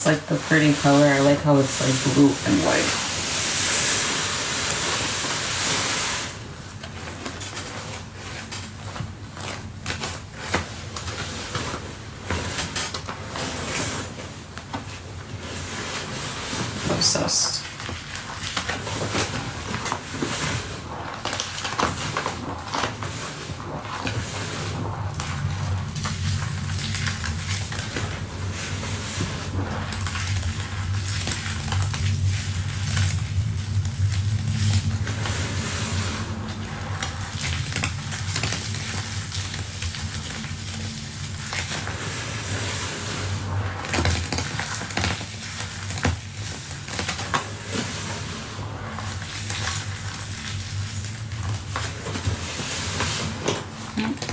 It's like the pretty color. I like how it's like blue and white. Obsessed.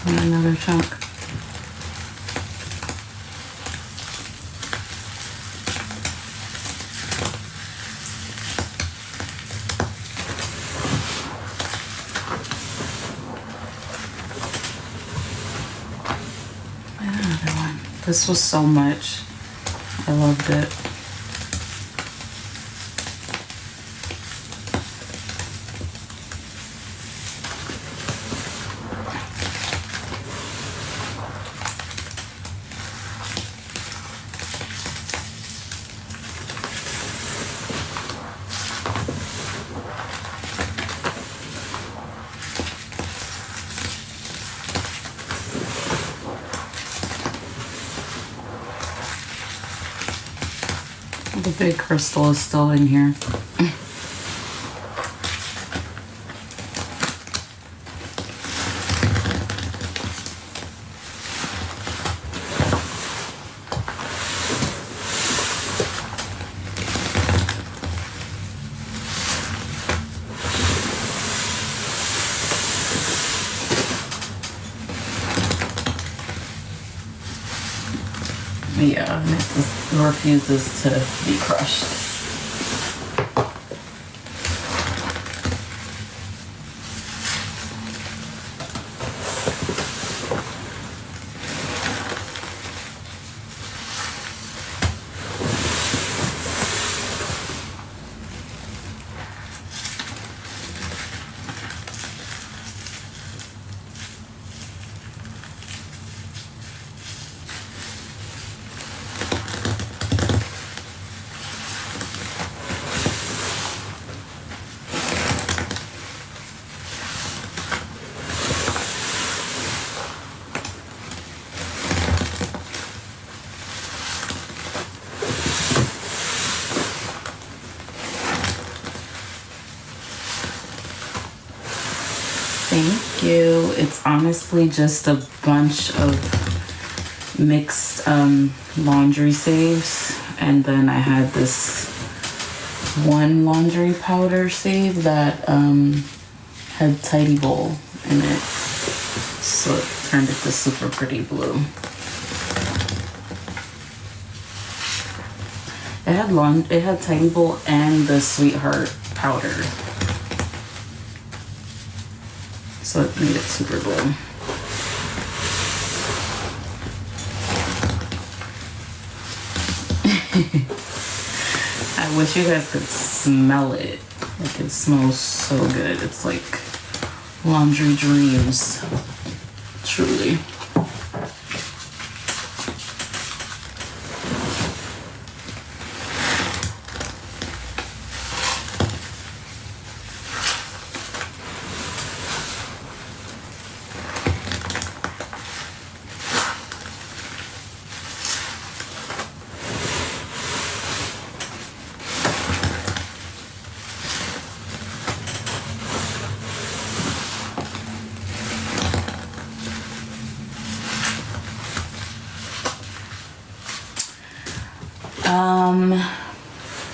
Another chunk. Another one. This was so much. I loved it. The big crystal is still in here. Yeah, it just refuses to be crushed. Thank you. It's honestly just a bunch of mixed laundry saves, and then I had this one laundry powder save that had Tidy Bowl in it, so it turned it to super pretty blue. It had Tidy Bowl and the Sweetheart powder. So it made it super blue. I wish you guys could smell it. Like, it smells so good. It's like laundry dreams. Truly.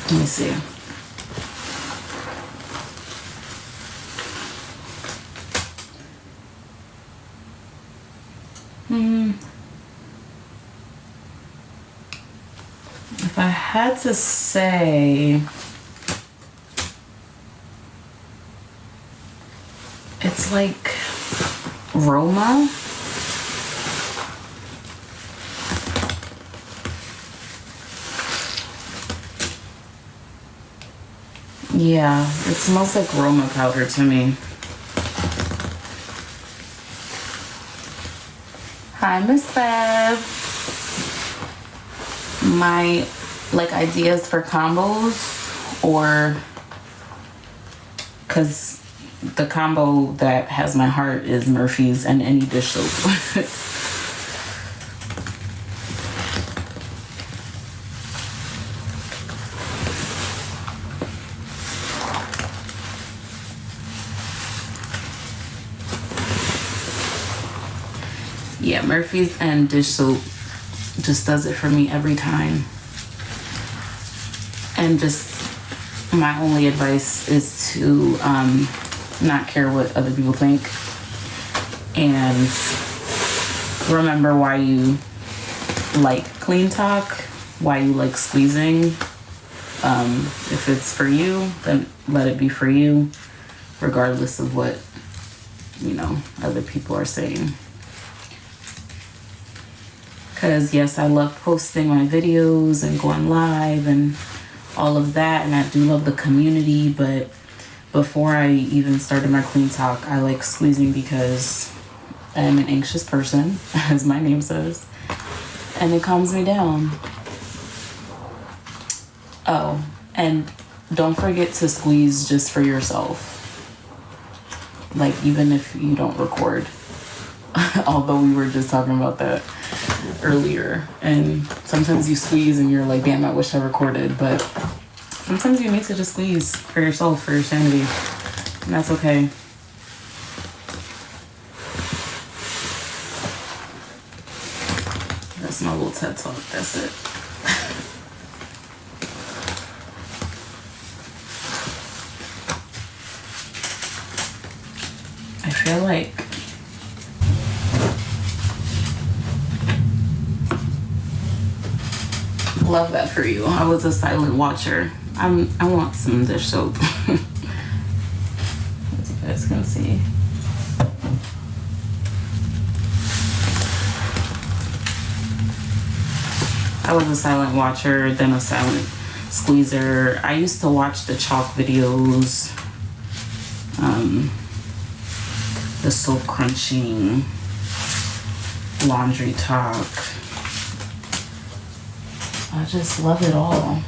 Let me see. If I had to say, it's like Roma. Yeah, it smells like Roma powder to me. Hi, Miss Bev. My like ideas for combos, or because the combo that has my heart is Murphy's and any dish soap. Yeah, Murphy's and dish soap just does it for me every time. And just my only advice is to not care what other people think, and remember why you like clean talk, why you like squeezing. If it's for you, then let it be for you, regardless of what, other people are saying. Because yes, I love posting my videos and going live and all of that, and I do love the community, but before I even started my clean talk, I like squeezing because I'm an anxious person, as my name says, and it calms me down. Oh, and don't forget to squeeze just for yourself. Like, even if you don't record. Although we were just talking about that earlier. And sometimes you squeeze and you're like, damn, I wish I recorded. But sometimes you need to just squeeze for yourself, for your sanity. And that's okay. That's my little TED talk. That's it. I feel like love that for you. I was a silent watcher. I want some dish soap. As you guys can see. I was a silent watcher, then a silent squeezer. I used to watch the chalk videos, the soap crunching, laundry talk. I just love it all.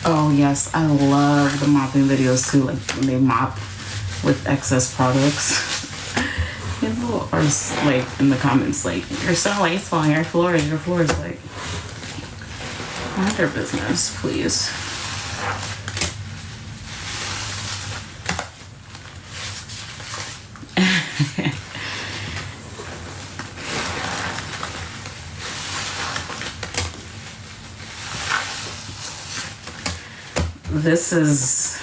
Oh yes, I love the mopping videos too, like when they mop with excess products. People are like in the comments like, you're so wasteful on your floor is like, mind your business, please. This is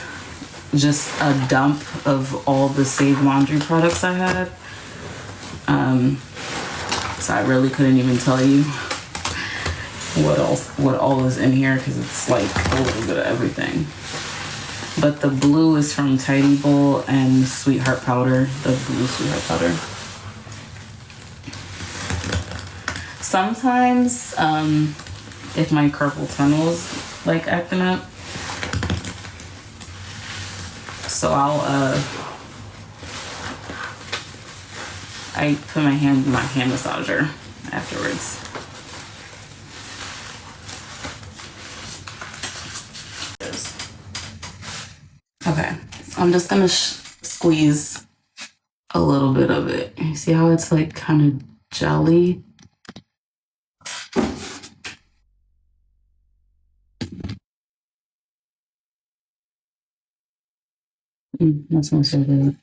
just a dump of all the Save Laundry products I had. So I really couldn't even tell you what all is in here, because it's like a little bit of everything. But the blue is from Tidy Bowl and Sweetheart Powder, the blue Sweetheart Powder. Sometimes, if my carpal tunnel's like acting up, so I put my hand in my hand massager afterwards. Okay, I'm just gonna squeeze a little bit of it. You see how it's like kind of jelly? That smells so good.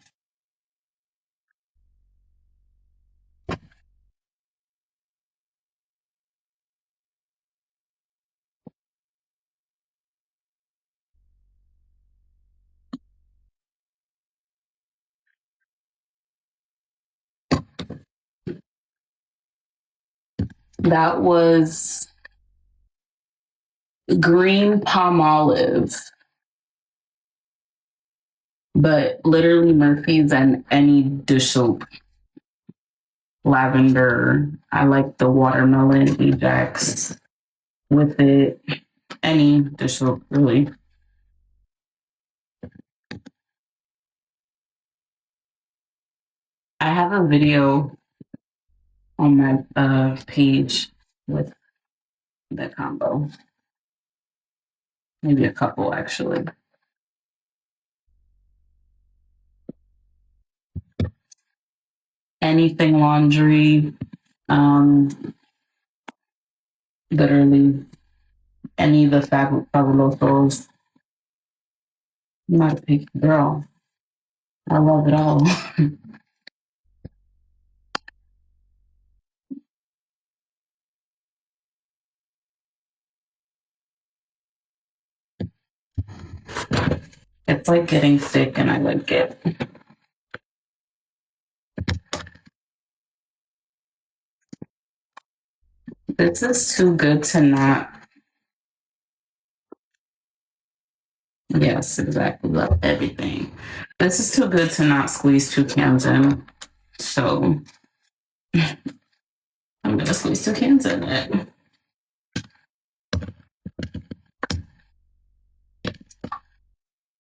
That was green palm olive, but literally Murphy's and any dish soap. Lavender. I like the watermelon Ajax with it. Any dish soap, really. I have a video on my page with the combo. Maybe a couple, actually. Anything laundry, literally any of the fabulosos. I'm not a picky girl. I love it all. It's like getting sick, and I like it. This is too good to not. Yes, exactly. Love everything. This is too good to not squeeze two cans in. So I'm gonna squeeze two cans in it.